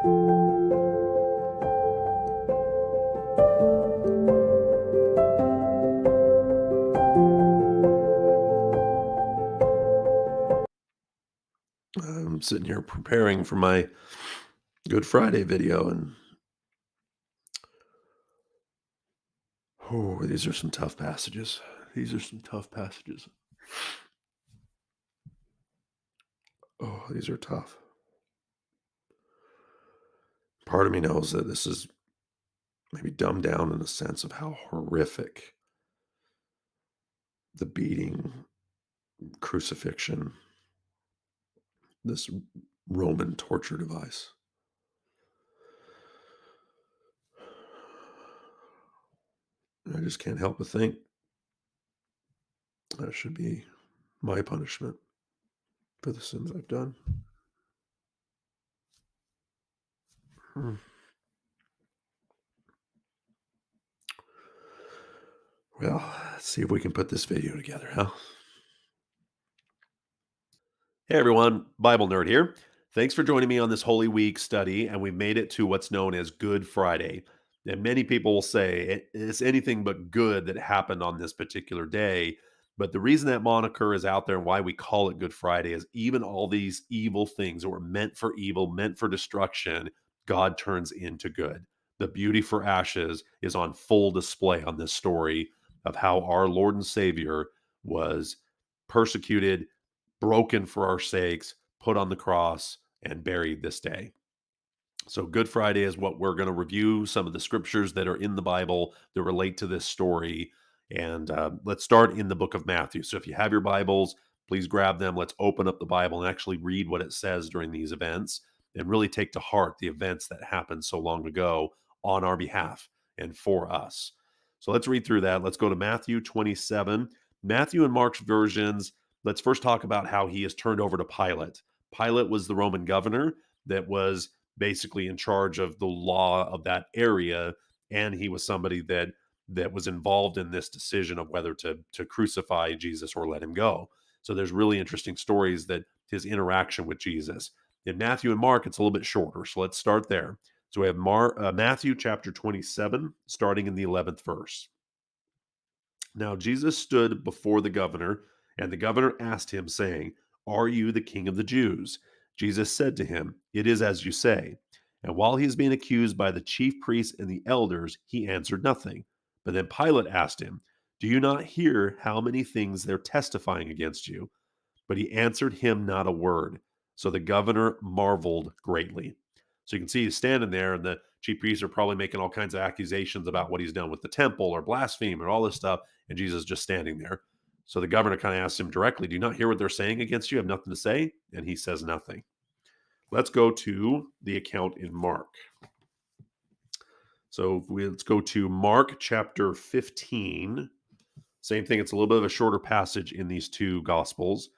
I'm sitting here preparing for my Good Friday video, and oh, these are some tough passages. These are some tough passages. Oh, these are tough. Part of me knows that this is maybe dumbed down in a sense of how horrific the beating, crucifixion, this Roman torture device. I just can't help but think that should be my punishment for the sins I've done. Hmm. Well, let's see if we can put this video together, huh? Hey everyone, Bible Nerd here. Thanks for joining me on this Holy Week study, and we've made it to what's known as Good Friday. And many people will say it's anything but good that happened on this particular day. But the reason that moniker is out there and why we call it Good Friday is even all these evil things that were meant for evil, meant for destruction, God turns into good. The beauty for ashes is on full display on this story of how our Lord and Savior was persecuted, broken for our sakes, put on the cross, and buried this day. So, Good Friday is what we're going to review some of the scriptures that are in the Bible that relate to this story. And let's start in the book of Matthew. So, if you have your Bibles, please grab them. Let's open up the Bible and actually read what it says during these events and really take to heart the events that happened so long ago on our behalf and for us. So, let's read through that. Let's go to Matthew 27. Matthew and Mark's versions. Let's first talk about how he is turned over to Pilate. Pilate was the Roman governor that was basically in charge of the law of that area, and he was somebody that was involved in this decision of whether to crucify Jesus or let him go. So there's really interesting stories that his interaction with Jesus. In Matthew and Mark, it's a little bit shorter. So let's start there. So we have Matthew chapter 27, starting in the 11th verse. Now Jesus stood before the governor, and the governor asked him, saying, "Are you the king of the Jews?" Jesus said to him, "It is as you say." And while he is being accused by the chief priests and the elders, he answered nothing. But then Pilate asked him, "Do you not hear how many things they're testifying against you?" But he answered him not a word. So the governor marveled greatly. So you can see he's standing there, and the chief priests are probably making all kinds of accusations about what he's done with the temple or blaspheme or all this stuff. And Jesus is just standing there. So the governor kind of asks him directly, "Do you not hear what they're saying against you? Have nothing to say?" And he says nothing. Let's go to the account in Mark. So let's go to Mark chapter 15. Same thing. It's a little bit of a shorter passage in these two gospels.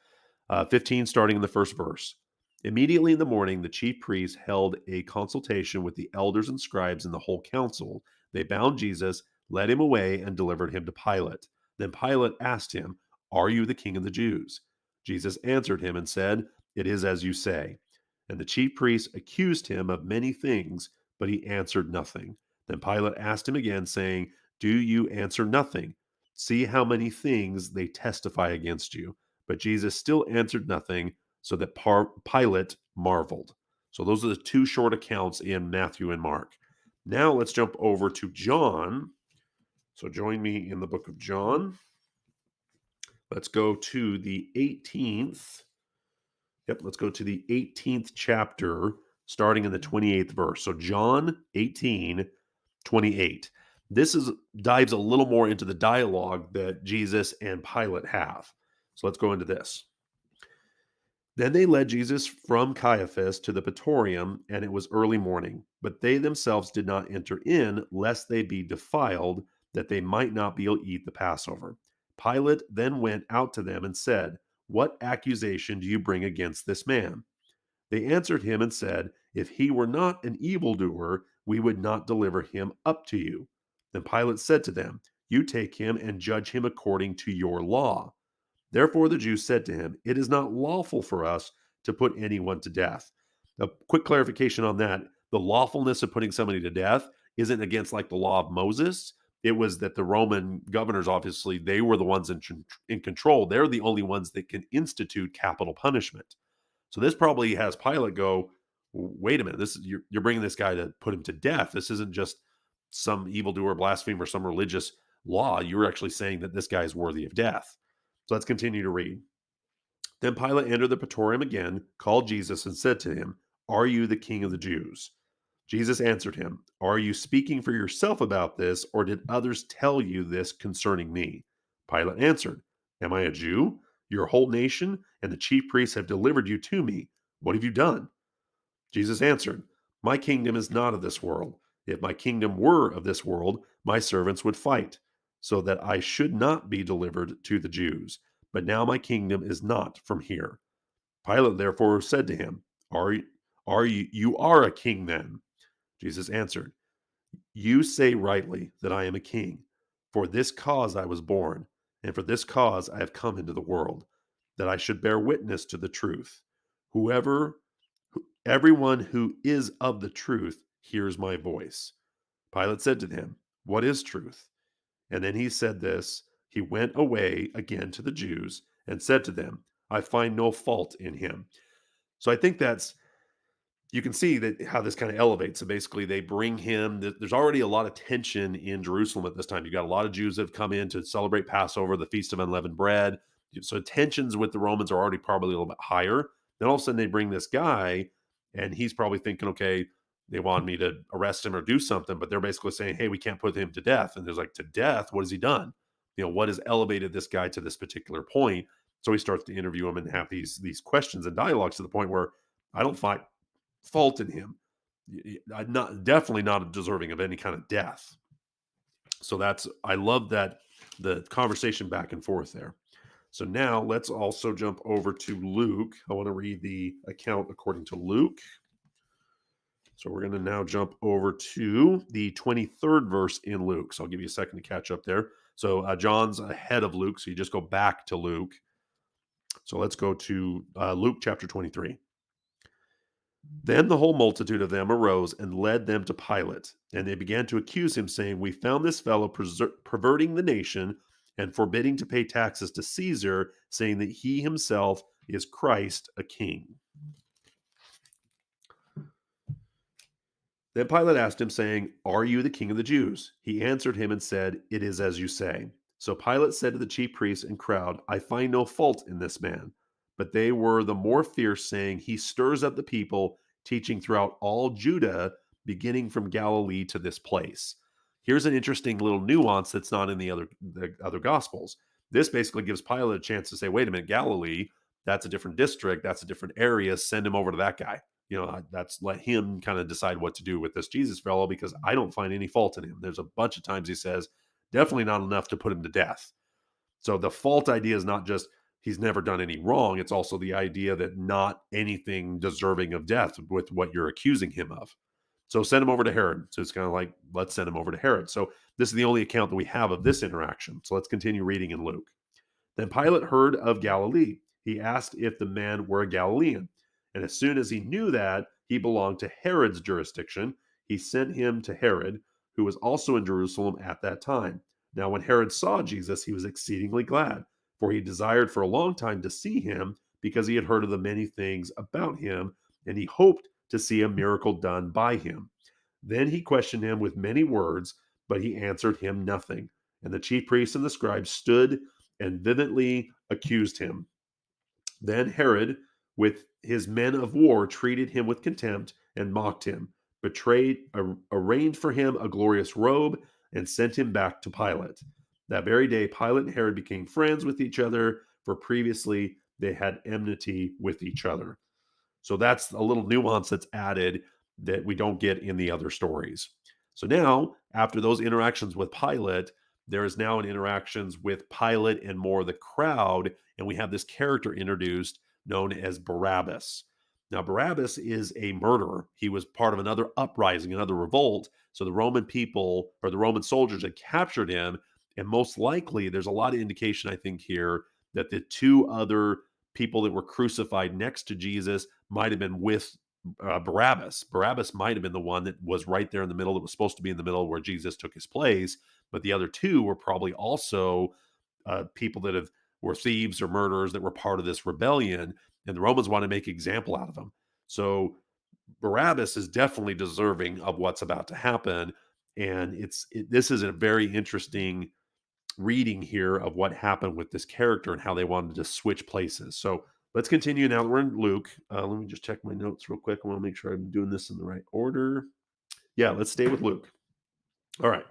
15, starting in the first verse. Immediately in the morning, the chief priests held a consultation with the elders and scribes and the whole council. They bound Jesus, led him away, and delivered him to Pilate. Then Pilate asked him, "Are you the king of the Jews?" Jesus answered him and said, "It is as you say." And the chief priests accused him of many things, but he answered nothing. Then Pilate asked him again, saying, "Do you answer nothing? See how many things they testify against you." But Jesus still answered nothing, so that Pilate marveled. So those are the two short accounts in Matthew and Mark. Now let's jump over to John. So join me in the book of John. Let's go to the 18th. Yep, let's go to the 18th chapter, starting in the 28th verse. So John 18:28. This dives a little more into the dialogue that Jesus and Pilate have. So let's go into this. Then they led Jesus from Caiaphas to the praetorium, and it was early morning. But they themselves did not enter in, lest they be defiled, that they might not be able to eat the Passover. Pilate then went out to them and said, "What accusation do you bring against this man?" They answered him and said, "If he were not an evildoer, we would not deliver him up to you." Then Pilate said to them, "You take him and judge him according to your law." Therefore the Jews said to him, "It is not lawful for us to put anyone to death." A quick clarification on that. the lawfulness of putting somebody to death isn't against like the law of Moses. It was that the Roman governors, obviously, they were the ones in control. They're the only ones that can institute capital punishment. So this probably has Pilate go, wait a minute, this is you're bringing this guy to put him to death. This isn't just some evildoer, blasphemer, some religious law. You're actually saying that this guy is worthy of death. So let's continue to read. Then Pilate entered the praetorium again, called Jesus, and said to him, "Are you the king of the Jews?" Jesus answered him, "Are you speaking for yourself about this, or did others tell you this concerning me?" Pilate answered, "Am I a Jew? Your whole nation and the chief priests have delivered you to me. What have you done?" Jesus answered, "My kingdom is not of this world. If my kingdom were of this world, my servants would fight, so that I should not be delivered to the Jews. But now my kingdom is not from here." Pilate therefore said to him, "Are you are a king then?" Jesus answered, "You say rightly that I am a king. For this cause I was born, and for this cause I have come into the world, that I should bear witness to the truth. Whoever Everyone who is of the truth hears my voice." Pilate said to him, "What is truth?" And then he said this, he went away again to the Jews and said to them, "I find no fault in him." So I think that's you can see that how this kind of elevates. So basically, they bring him. There's already a lot of tension in Jerusalem at this time. You got a lot of Jews that have come in to celebrate Passover, the Feast of Unleavened Bread. So tensions with the Romans are already probably a little bit higher. Then all of a sudden, they bring this guy, and he's probably thinking, okay, they want me to arrest him or do something, but they're basically saying, hey, we can't put him to death. And there's like, to death? What has he done? What has elevated this guy to this particular point? So he starts to interview him and have these questions and dialogues to the point where I don't find fault in him. Not definitely not deserving of any kind of death. So I love that the conversation back and forth there. So now let's also jump over to Luke. I want to read the account according to Luke. So we're going to now jump over to the 23rd verse in Luke. So I'll give you a second to catch up there. So John's ahead of Luke, so you just go back to Luke. So let's go to Luke chapter 23. Then the whole multitude of them arose and led them to Pilate, and they began to accuse him, saying, "We found this fellow perverting the nation and forbidding to pay taxes to Caesar, saying that he himself is Christ, a king." Then Pilate asked him, saying, "Are you the king of the Jews?" He answered him and said, "It is as you say." So Pilate said to the chief priests and crowd, "I find no fault in this man." But they were the more fierce, saying, "He stirs up the people, teaching throughout all Judah, beginning from Galilee to this place." Here's an interesting little nuance that's not in the other gospels. This basically gives Pilate a chance to say, "Wait a minute, Galilee, that's a different district, that's a different area. Send him over to that guy." That's let him kind of decide what to do with this Jesus fellow, because I don't find any fault in him. There's a bunch of times he says, definitely not enough to put him to death. So the fault idea is not just he's never done any wrong. It's also the idea that not anything deserving of death with what you're accusing him of. So send him over to Herod. So it's kind of like, let's send him over to Herod. So this is the only account that we have of this interaction. So let's continue reading in Luke. Then Pilate heard of Galilee. He asked if the man were a Galilean. And as soon as he knew that he belonged to Herod's jurisdiction, he sent him to Herod, who was also in Jerusalem at that time. Now, when Herod saw Jesus, he was exceedingly glad, for he desired for a long time to see him, because he had heard of the many things about him, and he hoped to see a miracle done by him. Then he questioned him with many words, but he answered him nothing. And the chief priests and the scribes stood and vividly accused him. Then Herod, with his men of war, treated him with contempt and mocked him, arranged for him a glorious robe, and sent him back to Pilate. That very day, Pilate and Herod became friends with each other, for previously they had enmity with each other. So that's a little nuance that's added that we don't get in the other stories. So now, after those interactions with Pilate, there is now an interactions with Pilate and more the crowd, and we have this character introduced known as Barabbas. Now, Barabbas is a murderer. He was part of another uprising, another revolt. So the Roman people or the Roman soldiers had captured him, and most likely there's a lot of indication, I think, here that the two other people that were crucified next to Jesus might have been with Barabbas. Barabbas might have been the one that was right there in the middle, that was supposed to be in the middle where Jesus took his place, but the other two were probably also people that were thieves or murderers that were part of this rebellion, and the Romans want to make example out of them. So Barabbas is definitely deserving of what's about to happen, and this is a very interesting reading here of what happened with this character and how they wanted to switch places. So let's continue now that we're in Luke. Let me just check my notes real quick. I want to make sure I'm doing this in the right order. Yeah, let's stay with Luke. All right.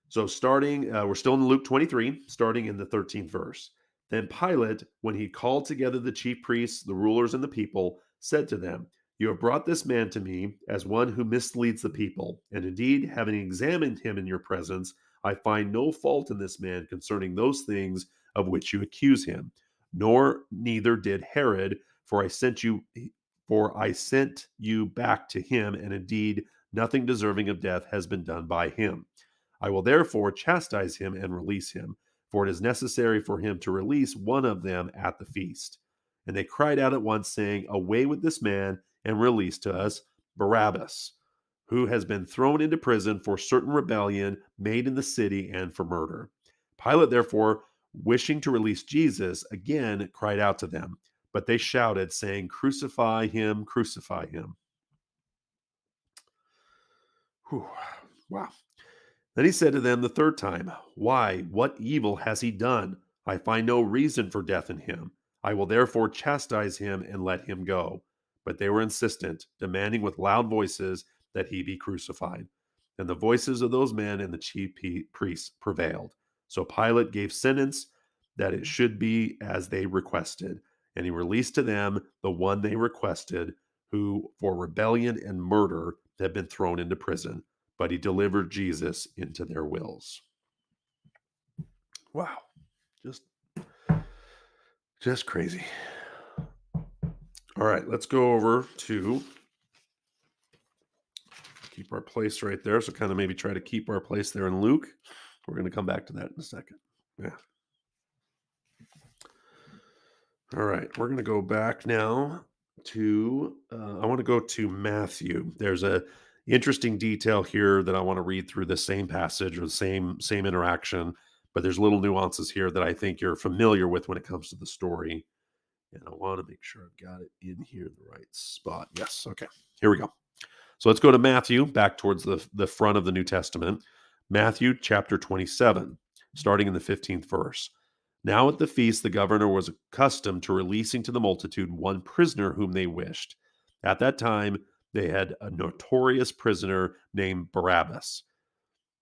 So we're still in Luke 23, starting in the 13th verse. Then Pilate, when he called together the chief priests, the rulers, and the people, said to them, "You have brought this man to me as one who misleads the people. And indeed, having examined him in your presence, I find no fault in this man concerning those things of which you accuse him. Nor neither did Herod, for I sent you back to him, and indeed nothing deserving of death has been done by him. I will therefore chastise him and release him, for it is necessary for him to release one of them at the feast." And they cried out at once, saying, "Away with this man, and release to us Barabbas, who has been thrown into prison for certain rebellion made in the city and for murder." Pilate, therefore, wishing to release Jesus, again cried out to them. But they shouted, saying, "Crucify him, crucify him." Whew. Wow. Then he said to them the third time, "Why, what evil has he done? I find no reason for death in him. I will therefore chastise him and let him go." But they were insistent, demanding with loud voices that he be crucified. And the voices of those men and the chief priests prevailed. So Pilate gave sentence that it should be as they requested. And he released to them the one they requested, who for rebellion and murder had been thrown into prison, but he delivered Jesus into their wills. Wow. Just just crazy. All right, let's go over to keep our place right there. So kind of maybe try to keep our place there in Luke. We're going to come back to that in a second. Yeah. All right, we're going to go back now to I want to go to Matthew. There's a interesting detail here that I want to read through the same passage or the same interaction, but there's little nuances here that I think you're familiar with when it comes to the story. And I want to make sure I've got it in here in the right spot. Yes. Okay. Here we go. So let's go to Matthew, back towards the front of the New Testament. Matthew chapter 27, starting in the 15th verse. Now at the feast, the governor was accustomed to releasing to the multitude one prisoner whom they wished. At that time, they had a notorious prisoner named Barabbas.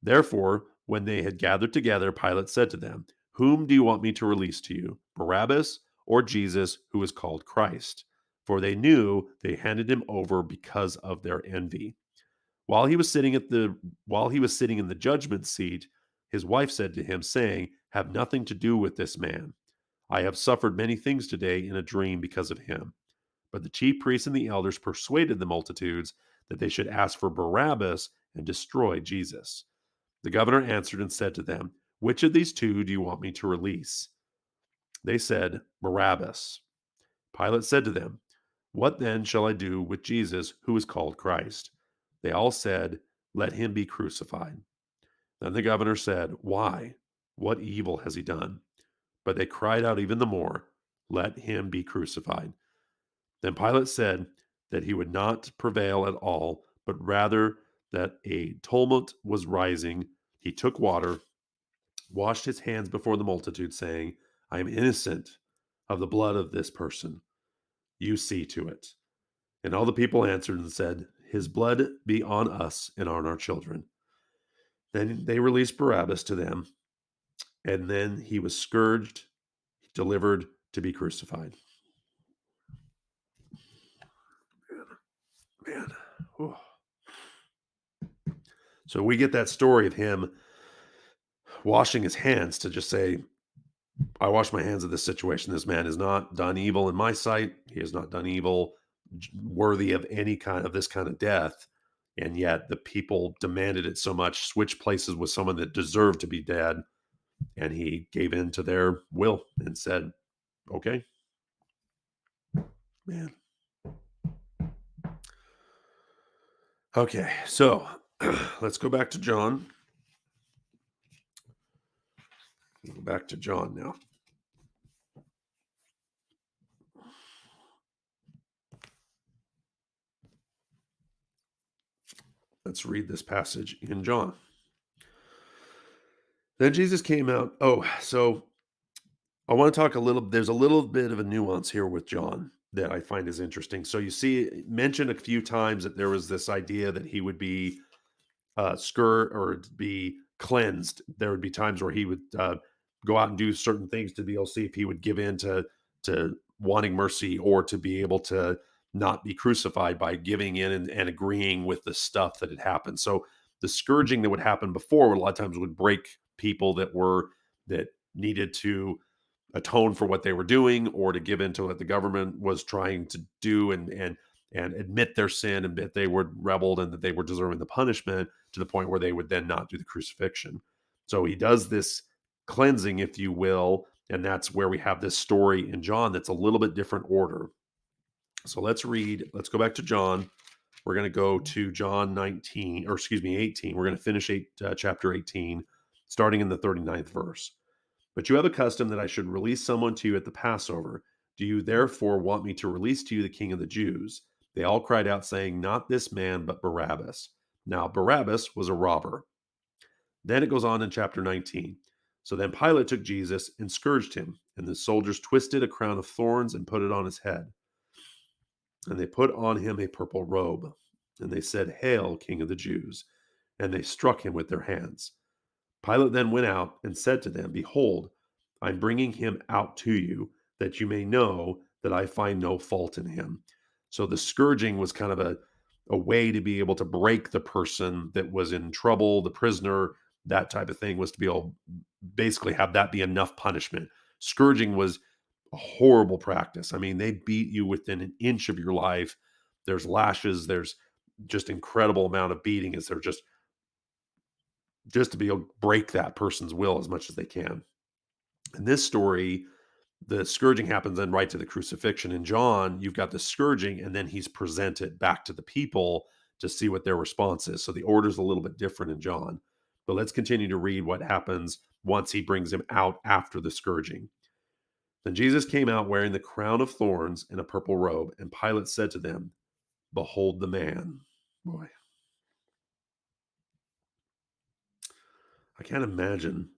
Therefore, when they had gathered together, Pilate said to them, "Whom do you want me to release to you, Barabbas or Jesus, who is called Christ?" For they knew they handed him over because of their envy. While he was sitting in the judgment seat, his wife said to him, saying, "Have nothing to do with this man. I have suffered many things today in a dream because of him." But the chief priests and the elders persuaded the multitudes that they should ask for Barabbas and destroy Jesus. The governor answered and said to them, "Which of these two do you want me to release?" They said, "Barabbas." Pilate said to them, "What then shall I do with Jesus, who is called Christ?" They all said, "Let him be crucified." Then the governor said, "Why? What evil has he done?" But they cried out even the more, "Let him be crucified." Then Pilate said that he would not prevail at all, but rather that a tumult was rising. He took water, washed his hands before the multitude, saying, "I am innocent of the blood of this person. You see to it." And all the people answered and said, "His blood be on us and on our children." Then they released Barabbas to them, and then he was scourged, delivered to be crucified. Man. Whew. So we get that story of him washing his hands to just say, "I wash my hands of this situation. This man has not done evil in my sight. He has not done evil worthy of any kind of this kind of death." And yet the people demanded it so much, switched places with someone that deserved to be dead. And he gave in to their will and said, "Okay." Man. Okay, so let's go back to John. Go back to John now. Let's read this passage in John. Then Jesus came out. Oh, so I want to talk a little. There's a little bit of a nuance here with John that I find is interesting. So you see, mentioned a few times that there was this idea that he would be or be cleansed. There would be times where he would go out and do certain things to be able to see if he would give in to wanting mercy or to be able to not be crucified by giving in and agreeing with the stuff that had happened. So the scourging that would happen before a lot of times would break people that needed to atone for what they were doing or to give in to what the government was trying to do and admit their sin and that they were rebelled and that they were deserving the punishment to the point where they would then not do the crucifixion. So he does this cleansing, if you will, and that's where we have this story in John that's a little bit different order. So let's go back to John. We're going to go to John 19, or excuse me, 18. We're going to finish chapter 18, starting in the 39th verse. But you have a custom that I should release someone to you at the Passover. Do you therefore want me to release to you the king of the Jews? They all cried out, saying, Not this man, but Barabbas. Now, Barabbas was a robber. Then it goes on in chapter 19. So then Pilate took Jesus and scourged him, and the soldiers twisted a crown of thorns and put it on his head. And they put on him a purple robe. And they said, Hail, King of the Jews. And they struck him with their hands. Pilate then went out and said to them, Behold, I'm bringing him out to you, that you may know that I find no fault in him. So the scourging was kind of a way to be able to break the person that was in trouble, the prisoner, that type of thing, was to be able basically have that be enough punishment. Scourging was a horrible practice. I mean, they beat you within an inch of your life. There's lashes, there's just incredible amount of beating as they're just to be able to break that person's will as much as they can. In this story, the scourging happens then right to the crucifixion. In John, you've got the scourging, and then he's presented back to the people to see what their response is. So the order's a little bit different in John. But let's continue to read what happens once he brings him out after the scourging. Then Jesus came out wearing the crown of thorns and a purple robe, and Pilate said to them, Behold the man. Boy, I can't imagine.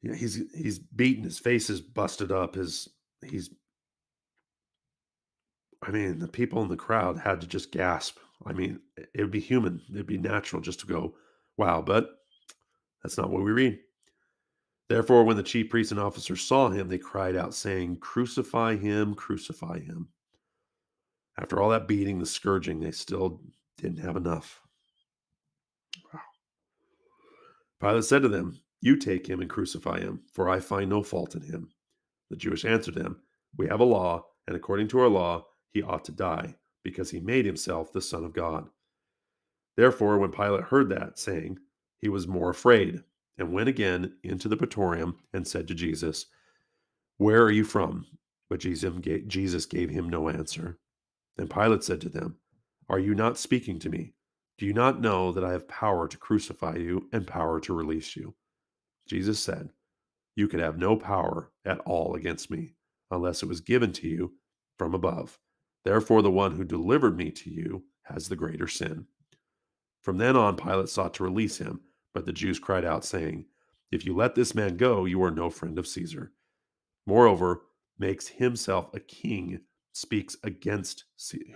Yeah, he's beaten, his face is busted up, his he's I mean, the people in the crowd had to just gasp. I mean, it would be human. It'd be natural just to go, wow, but that's not what we read. Therefore, when the chief priests and officers saw him, they cried out, saying, Crucify him, crucify him. After all that beating, the scourging, they still didn't have enough. Wow. Pilate said to them, You take him and crucify him, for I find no fault in him. The Jewish answered him, We have a law, and according to our law, he ought to die, because he made himself the Son of God. Therefore, when Pilate heard that saying, he was more afraid, and went again into the praetorium and said to Jesus, Where are you from? But Jesus gave him no answer. Then Pilate said to them, Are you not speaking to me? Do you not know that I have power to crucify you and power to release you? Jesus said, You could have no power at all against me, unless it was given to you from above. Therefore, the one who delivered me to you has the greater sin. From then on, Pilate sought to release him, but the Jews cried out, saying, If you let this man go, you are no friend of Caesar. Moreover, makes himself a king, speaks against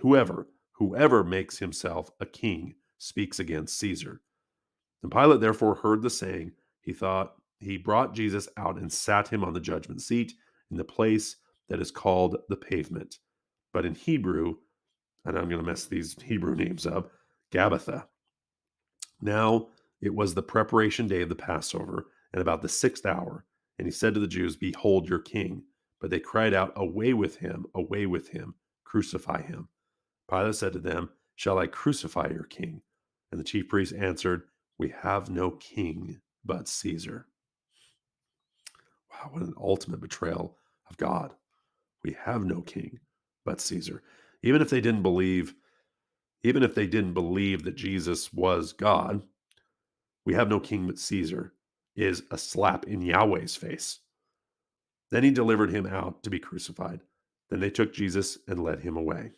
whoever makes himself a king speaks against Caesar. When Pilate therefore heard the saying, he brought Jesus out and sat him on the judgment seat in the place that is called the pavement, but in Hebrew, and I'm going to mess these Hebrew names up, Gabbatha. Now it was the preparation day of the Passover, and about the 6th hour. And he said to the Jews, Behold your king. But they cried out, away with him, crucify him. Pilate said to them, Shall I crucify your king? And the chief priests answered, We have no king but Caesar. Wow, what an ultimate betrayal of God. We have no king but Caesar. Even if they didn't believe Even if they didn't believe that Jesus was God, we have no king but Caesar, is a slap in Yahweh's face. Then he delivered him out to be crucified. Then they took Jesus and led him away.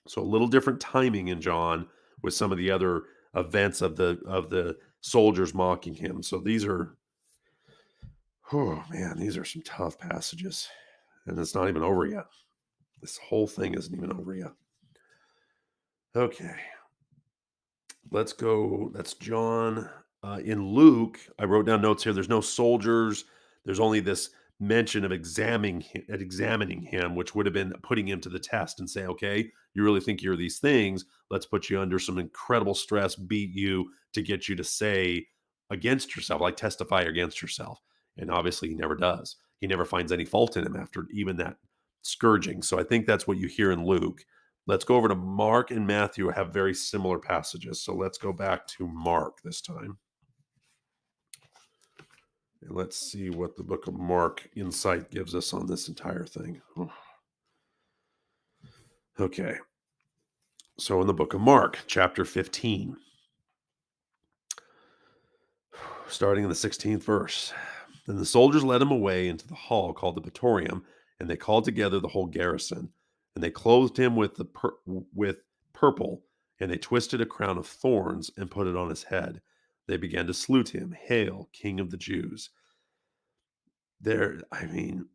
So a little different timing in John with some of the other events of the soldiers mocking him. So these are, oh man, these are some tough passages. And it's not even over yet. This whole thing isn't even over yet. Okay, let's go. That's John. In Luke, I wrote down notes here. There's no soldiers. There's only this mention of examining him, which would have been putting him to the test and say, okay, you really think you're these things? Let's put you under some incredible stress, beat you to get you to say against yourself, like testify against yourself. And obviously, he never does. He never finds any fault in him after even that scourging. So I think that's what you hear in Luke. Let's go over to Mark and Matthew have very similar passages. So let's go back to Mark this time. And let's see what the book of Mark insight gives us on this entire thing. Okay. So in the book of Mark, chapter 15, starting in the 16th verse. Then the soldiers led him away into the hall called the Praetorium, and they called together the whole garrison. And they clothed him with purple, and they twisted a crown of thorns and put it on his head. They began to salute him, "Hail, King of the Jews!" I mean,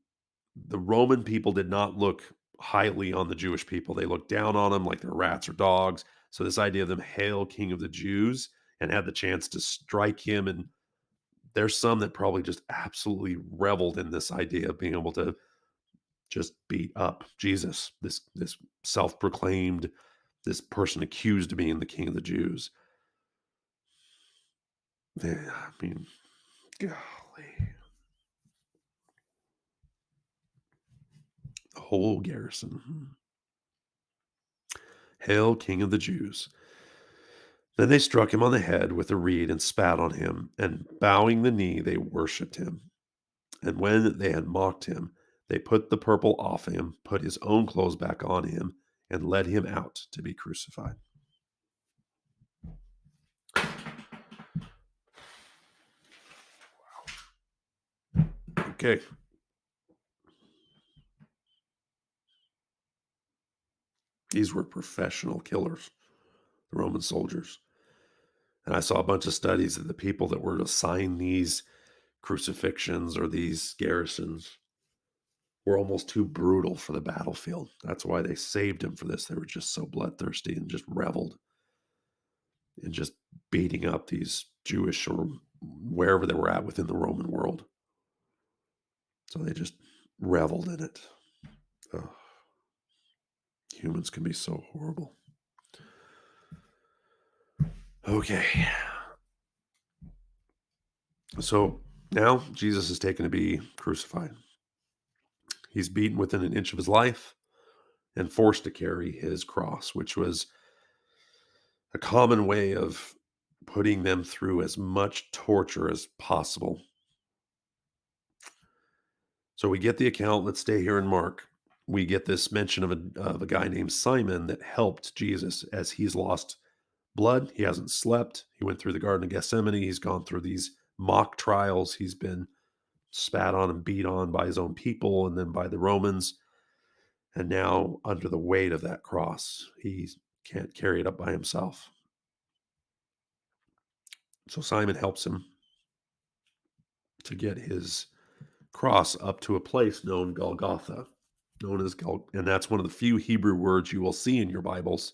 the Roman people did not look highly on the Jewish people. They looked down on them like they're rats or dogs. So this idea of them, "Hail, King of the Jews," and had the chance to strike him, and there's some that probably just absolutely reveled in this idea of being able to just beat up Jesus, this self-proclaimed, this person accused of being the king of the Jews. Yeah, I mean, golly. The whole garrison. Hail, King of the Jews. Then they struck him on the head with a reed and spat on him, and bowing the knee, they worshipped him. And when they had mocked him, they put the purple off him, put his own clothes back on him, and led him out to be crucified. Okay. These were professional killers, the Roman soldiers. And I saw a bunch of studies of the people that were assigned these crucifixions or these garrisons were almost too brutal for the battlefield. That's why they saved him for this. They were just so bloodthirsty and just reveled in just beating up these Jewish or wherever they were at within the Roman world. So they just reveled in it. Oh, humans can be so horrible. Okay. So now Jesus is taken to be crucified. He's beaten within an inch of his life and forced to carry his cross, which was a common way of putting them through as much torture as possible. So we get the account. Let's stay here in Mark. We get this mention of a guy named Simon that helped Jesus as he's lost blood. He hasn't slept. He went through the Garden of Gethsemane. He's gone through these mock trials. He's been spat on and beat on by his own people and then by the Romans. And now, under the weight of that cross, he can't carry it up by himself. So Simon helps him to get his cross up to a place known Golgotha, and that's one of the few Hebrew words you will see in your Bibles,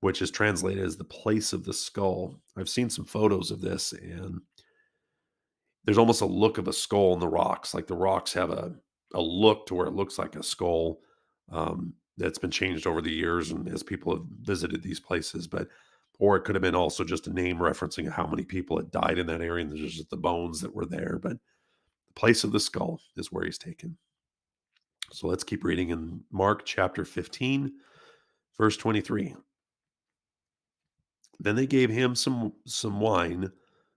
which is translated as the place of the skull. I've seen some photos of this, and there's almost a look of a skull in the rocks. Like the rocks have a look to where it looks like a skull. That's been changed over the years and as people have visited these places, or it could have been also just a name referencing how many people had died in that area and there's just the bones that were there. But the place of the skull is where he's taken. So let's keep reading in Mark chapter 15, verse 23. Then they gave him some wine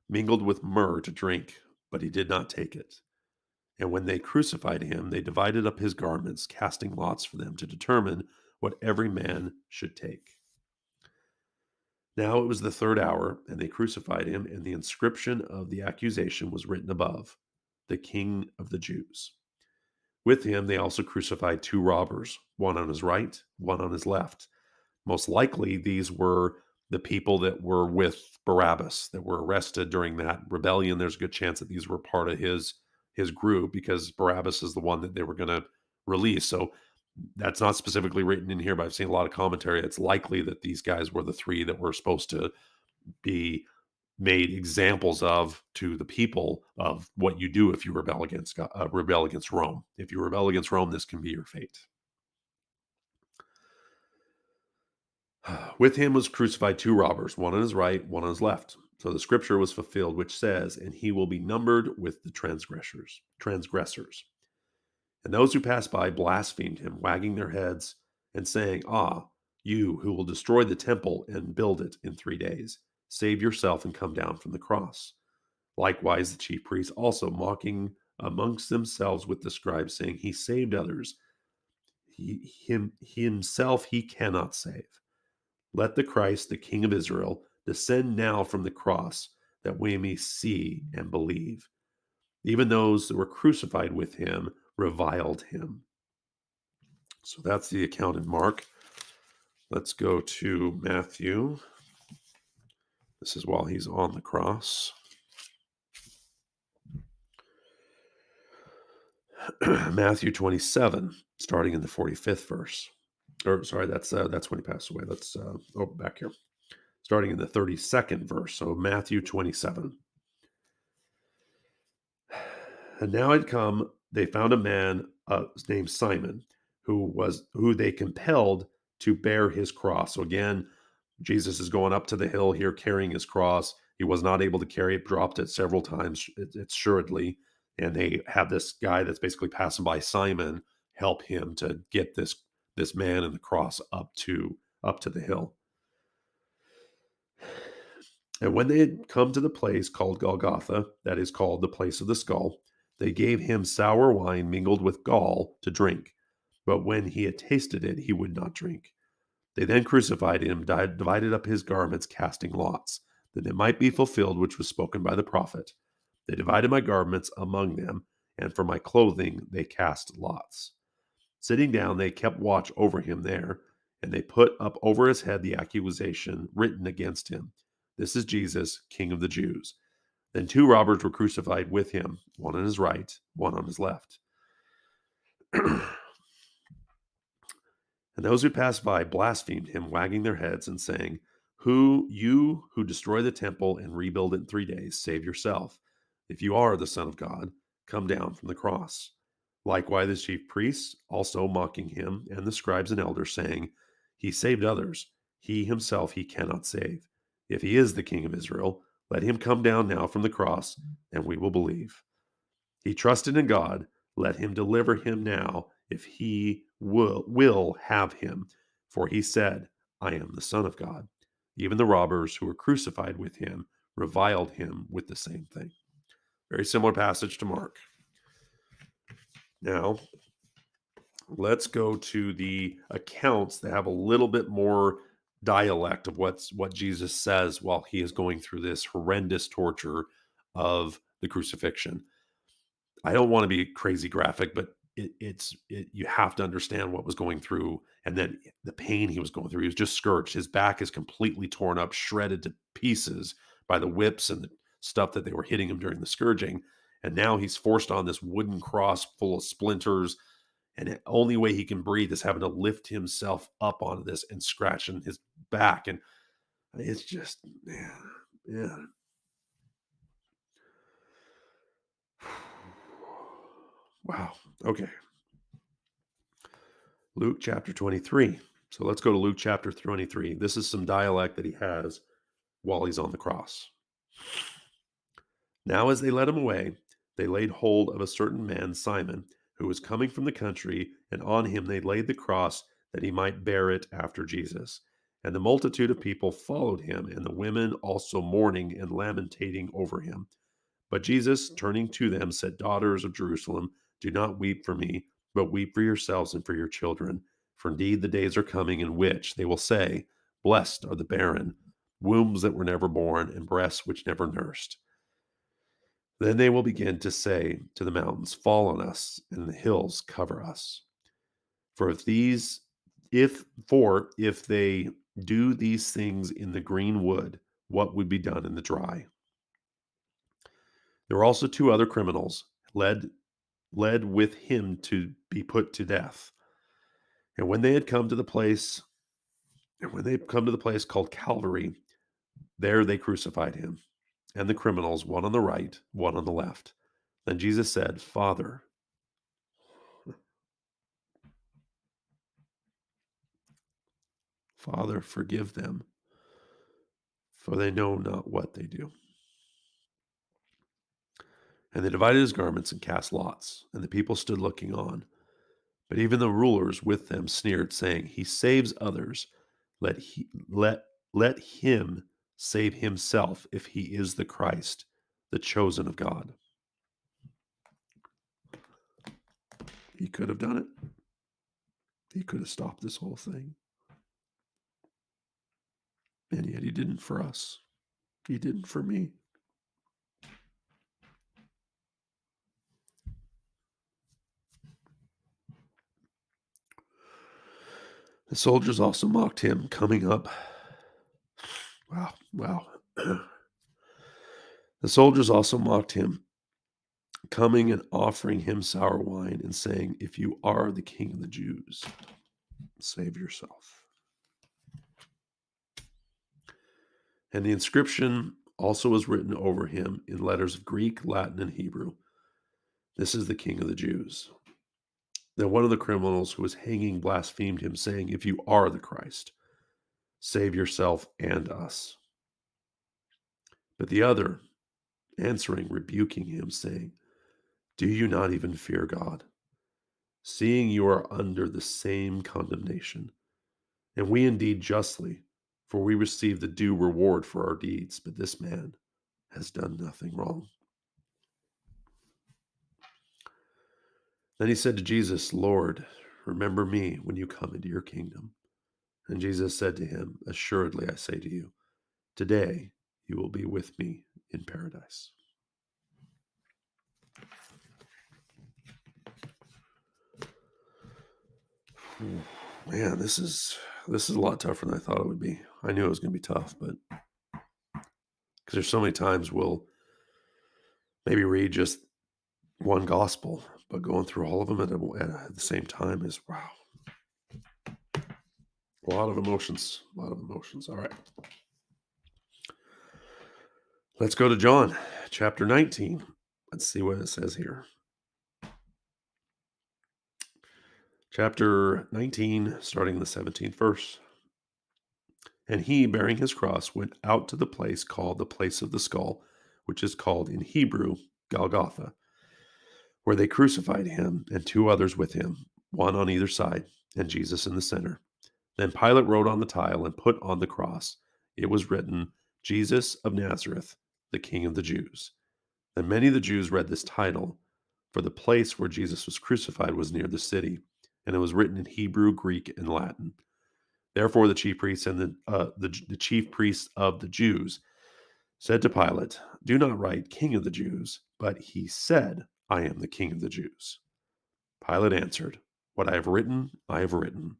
mingled with myrrh to drink, but he did not take it. And when they crucified him, they divided up his garments, casting lots for them to determine what every man should take. Now it was the third hour, and they crucified him, and the inscription of the accusation was written above, the King of the Jews. With him they also crucified two robbers, one on his right, one on his left. Most likely, these were the people that were with Barabbas that were arrested during that rebellion. There's a good chance that these were part of his group because Barabbas is the one that they were going to release. So that's not specifically written in here, but I've seen a lot of commentary. It's likely that these guys were the three that were supposed to be made examples of to the people of what you do if you rebel against rebel against Rome. If you rebel against Rome, this can be your fate. With him was crucified two robbers, one on his right, one on his left. So the scripture was fulfilled, which says, "And he will be numbered with the transgressors." And those who passed by blasphemed him, wagging their heads and saying, "Ah, you who will destroy the temple and build it in 3 days, save yourself and come down from the cross." Likewise, the chief priests also mocking amongst themselves with the scribes, saying, "He saved others. Himself he cannot save. Let the Christ, the King of Israel, descend now from the cross, that we may see and believe." Even those that were crucified with him reviled him. So that's the account in Mark. Let's go to Matthew. This is while he's on the cross. Matthew 27, starting in the 45th verse. Or sorry, that's when he passed away. Let's back here. Starting in the 32nd verse. So Matthew 27. And now had come, they found a man named Simon, who they compelled to bear his cross. So again, Jesus is going up to the hill here carrying his cross. He was not able to carry it, dropped it several times, assuredly. And they have this guy that's basically passing by, Simon, help him to get this man and the cross up to the hill. And when they had come to the place called Golgotha, that is called the place of the skull, they gave him sour wine mingled with gall to drink. But when he had tasted it, he would not drink. They then crucified him, divided up his garments, casting lots, that it might be fulfilled which was spoken by the prophet. They divided my garments among them, and for my clothing they cast lots. Sitting down, they kept watch over him there, and they put up over his head the accusation written against him: "This is Jesus, King of the Jews." Then two robbers were crucified with him, one on his right, one on his left. And those who passed by blasphemed him, wagging their heads and saying, "You who destroy the temple and rebuild it in 3 days, save yourself. If you are the Son of God, come down from the cross." Likewise, the chief priests also mocking him, and the scribes and elders, saying, "He saved others. He himself he cannot save. If he is the King of Israel, let him come down now from the cross, and we will believe. He trusted in God. Let him deliver him now, if he will have him. For he said, I am the Son of God." Even the robbers who were crucified with him reviled him with the same thing. Very similar passage to Mark. Now, let's go to the accounts that have a little bit more dialect of what Jesus says while he is going through this horrendous torture of the crucifixion. I don't want to be crazy graphic, but you have to understand what was going through, and then the pain he was going through. He was just scourged. His back is completely torn up, shredded to pieces by the whips and the stuff that they were hitting him during the scourging. And now he's forced on this wooden cross full of splinters, and the only way he can breathe is having to lift himself up onto this and scratching his back. And it's just, man, yeah. Wow. Okay. Luke chapter 23. So let's go to Luke chapter 23. This is some dialect that he has while he's on the cross. Now, as they led him away, they laid hold of a certain man, Simon, who was coming from the country, and on him they laid the cross that he might bear it after Jesus. And the multitude of people followed him, and the women also mourning and lamenting over him. But Jesus, turning to them, said, "Daughters of Jerusalem, do not weep for me, but weep for yourselves and for your children. For indeed the days are coming in which they will say, Blessed are the barren, wombs that were never born, and breasts which never nursed. Then they will begin to say to the mountains, fall on us, and the hills cover us. For if they do these things in the green wood, what would be done in the dry? There were also two other criminals led with him to be put to death. And when they had come to the place, and when they had come to the place called Calvary, there they crucified him, and the criminals, one on the right, one on the left. Then Jesus said, Father, forgive them, for they know not what they do. And they divided his garments and cast lots, and the people stood looking on. But even the rulers with them sneered, saying, he saves others. Let him save himself if he is the Christ, the chosen of God. He could have done it. He could have stopped this whole thing. And yet he didn't for us. He didn't for me. The soldiers also mocked him, coming up. Wow. The soldiers also mocked him, coming and offering him sour wine and saying, if you are the king of the Jews, save yourself. And the inscription also was written over him in letters of Greek, Latin, and Hebrew. This is the king of the Jews. Then one of the criminals who was hanging blasphemed him, saying, if you are the Christ, save yourself and us. But the other, answering, rebuking him, saying, do you not even fear God, seeing you are under the same condemnation? And we indeed justly, for we receive the due reward for our deeds, but this man has done nothing wrong. Then he said to Jesus, Lord, remember me when you come into your kingdom. And Jesus said to him, assuredly I say to you, today you will be with me in paradise. Man, this is a lot tougher than I thought it would be. I knew it was going to be tough, but because there's so many times we'll maybe read just one gospel, but going through all of them at the same time is wow. A lot of emotions. All right. Let's go to John chapter 19. Let's see what it says here. Chapter 19, starting the 17th verse. And he, bearing his cross, went out to the place called the place of the skull, which is called in Hebrew Golgotha, where they crucified him and two others with him, one on either side, and Jesus in the center. Then Pilate wrote on the tile and put on the cross. It was written, Jesus of Nazareth, the King of the Jews. Then many of the Jews read this title, for the place where Jesus was crucified was near the city, and it was written in Hebrew, Greek, and Latin. Therefore, the chief priests and the chief priests of the Jews said to Pilate, do not write King of the Jews, but he said, I am the King of the Jews. Pilate answered, what I have written, I have written.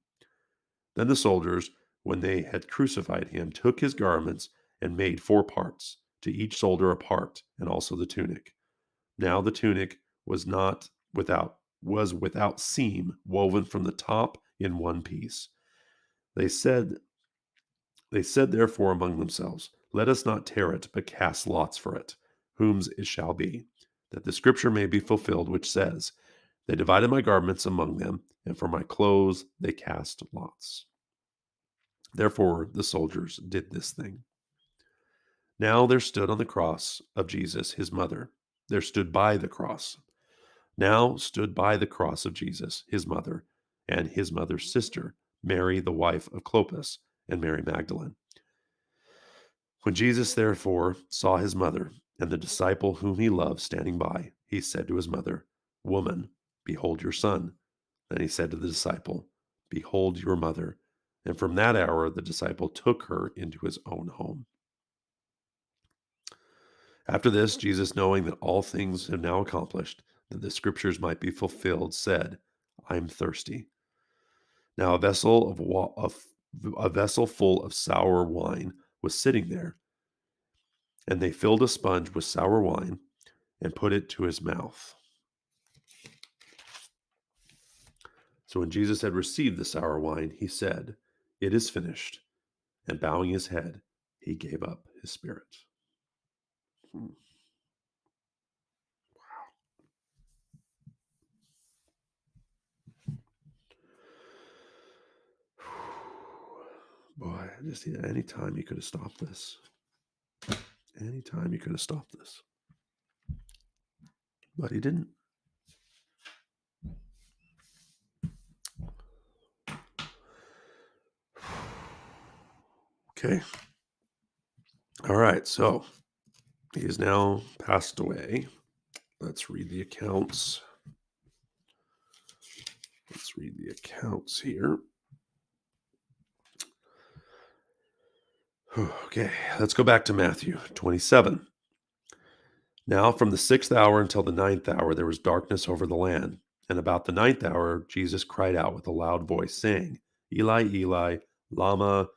Then the soldiers, when they had crucified him, took his garments and made 4 parts, to each soldier a part, and also the tunic. Now the tunic was without seam, woven from the top in one piece. They said therefore among themselves, let us not tear it, but cast lots for it, whom's it shall be, that the scripture may be fulfilled, which says, they divided my garments among them, and for my clothes they cast lots. Therefore the soldiers did this thing. Now there stood on the cross of Jesus his mother. There stood by the cross. Now stood by the cross of Jesus his mother, and his mother's sister, Mary, the wife of Clopas, and Mary Magdalene. When Jesus therefore saw his mother and the disciple whom he loved standing by, he said to his mother, Woman, behold your son. Then he said to the disciple, Behold your mother. And from that hour, the disciple took her into his own home. After this, Jesus, knowing that all things had now accomplished, that the scriptures might be fulfilled, said, I'm thirsty. Now a vessel full of sour wine was sitting there, and they filled a sponge with sour wine and put it to his mouth. So when Jesus had received the sour wine, he said, It is finished. And bowing his head, he gave up his spirit. Hmm. Boy, I just any time you could have stopped this. Anytime you could have stopped this. But he didn't. Okay. All right. So he is now passed away. Let's read the accounts. Let's read the accounts here. Okay. Let's go back to Matthew 27. Now, from the 6th hour until the 9th hour, there was darkness over the land. And about the 9th hour, Jesus cried out with a loud voice, saying, Eli, Eli, Lama.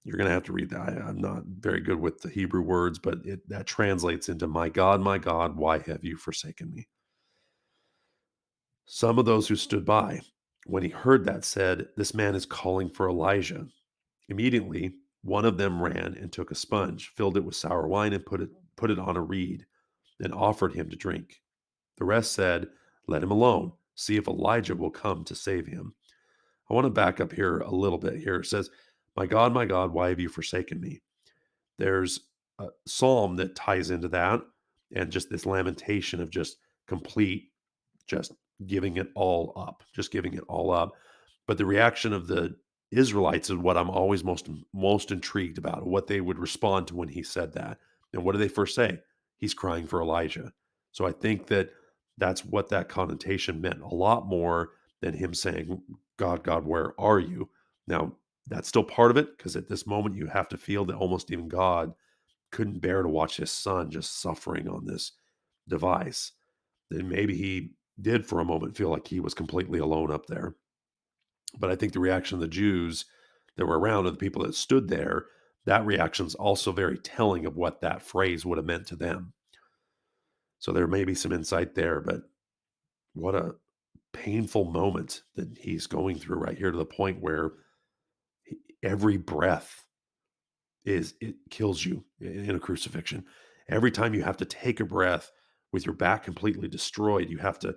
You're going to have to read that. I'm not very good with the Hebrew words, but that translates into, my God, why have you forsaken me? Some of those who stood by, when he heard that, said, This man is calling for Elijah. Immediately, one of them ran and took a sponge, filled it with sour wine, and put it on a reed, and offered him to drink. The rest said, Let him alone. See if Elijah will come to save him. I want to back up here a little bit here. It says, my God, why have you forsaken me? There's a psalm that ties into that, and just this lamentation of just complete, just giving it all up, just giving it all up. But the reaction of the Israelites is what I'm always most intrigued about, what they would respond to when he said that. And what do they first say? He's crying for Elijah. So I think that that's what that connotation meant, a lot more than him saying, God, where are you? Now, that's still part of it, because at this moment you have to feel that almost even God couldn't bear to watch his son just suffering on this device. Then maybe he did for a moment feel like he was completely alone up there. But I think the reaction of the Jews that were around and the people that stood there, that reaction is also very telling of what that phrase would have meant to them. So there may be some insight there, but what a painful moment that he's going through right here, to the point where every breath it kills you in a crucifixion. Every time you have to take a breath with your back completely destroyed, you have to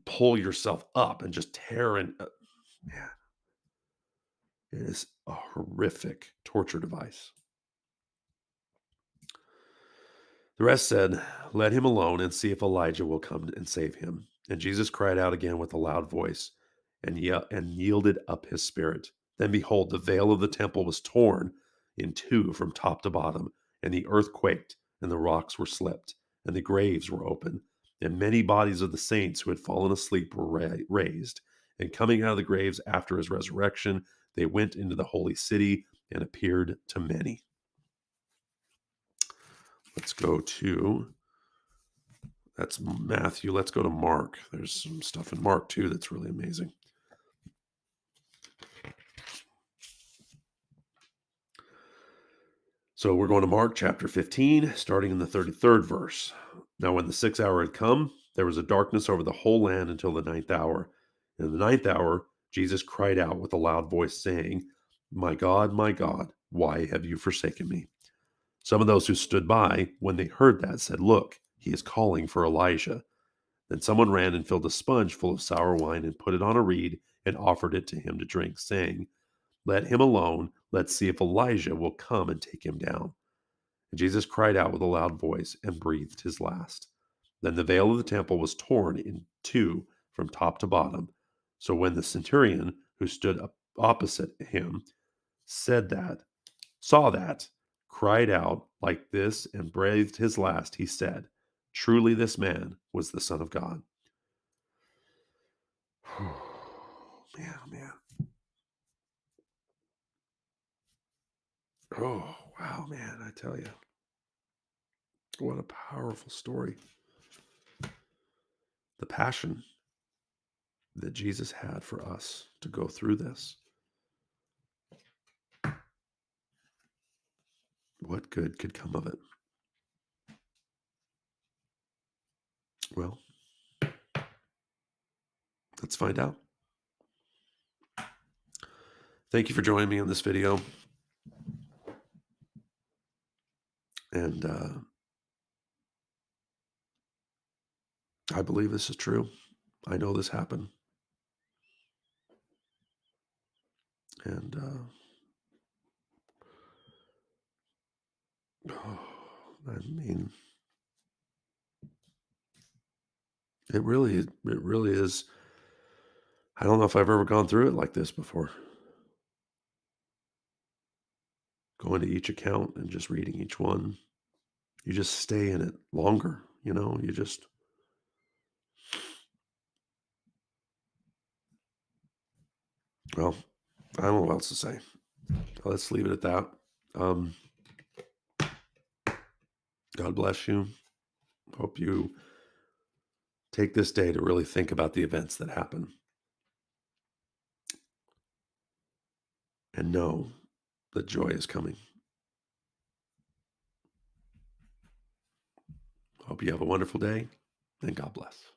pull yourself up and just tear and man, it is a horrific torture device. The rest said, Let him alone and see if Elijah will come and save him. And Jesus cried out again with a loud voice and yielded up his spirit. Then behold, the veil of the temple was torn in two from top to bottom, and the earth quaked, and the rocks were slipped, and the graves were open, and many bodies of the saints who had fallen asleep were raised. And coming out of the graves after his resurrection, they went into the holy city and appeared to many. Let's go to, that's Matthew. Let's go to Mark. There's some stuff in Mark too that's really amazing. So we're going to Mark chapter 15, starting in the 33rd verse. Now, when the 6th hour had come, there was a darkness over the whole land until the 9th hour. In the 9th hour, Jesus cried out with a loud voice, saying, my God, why have you forsaken me? Some of those who stood by, when they heard that, said, Look, he is calling for Elijah. Then someone ran and filled a sponge full of sour wine and put it on a reed and offered it to him to drink, saying, Let him alone. Let's see if Elijah will come and take him down. And Jesus cried out with a loud voice and breathed his last. Then the veil of the temple was torn in two from top to bottom. So when the centurion who stood opposite him saw that, cried out like this and breathed his last, he said, Truly this man was the Son of God. Man, oh man. Oh, wow, man, I tell you, what a powerful story. The passion that Jesus had for us to go through this. What good could come of it? Well, let's find out. Thank you for joining me in this video. And I believe this is true. I know this happened. And I mean, it really is. I don't know if I've ever gone through it like this before. Going to each account and just reading each one. You just stay in it longer, you just, well, I don't know what else to say. Let's leave it at that. Um, God bless you. Hope you take this day to really think about the events that happen and know that joy is coming. Hope you have a wonderful day and God bless.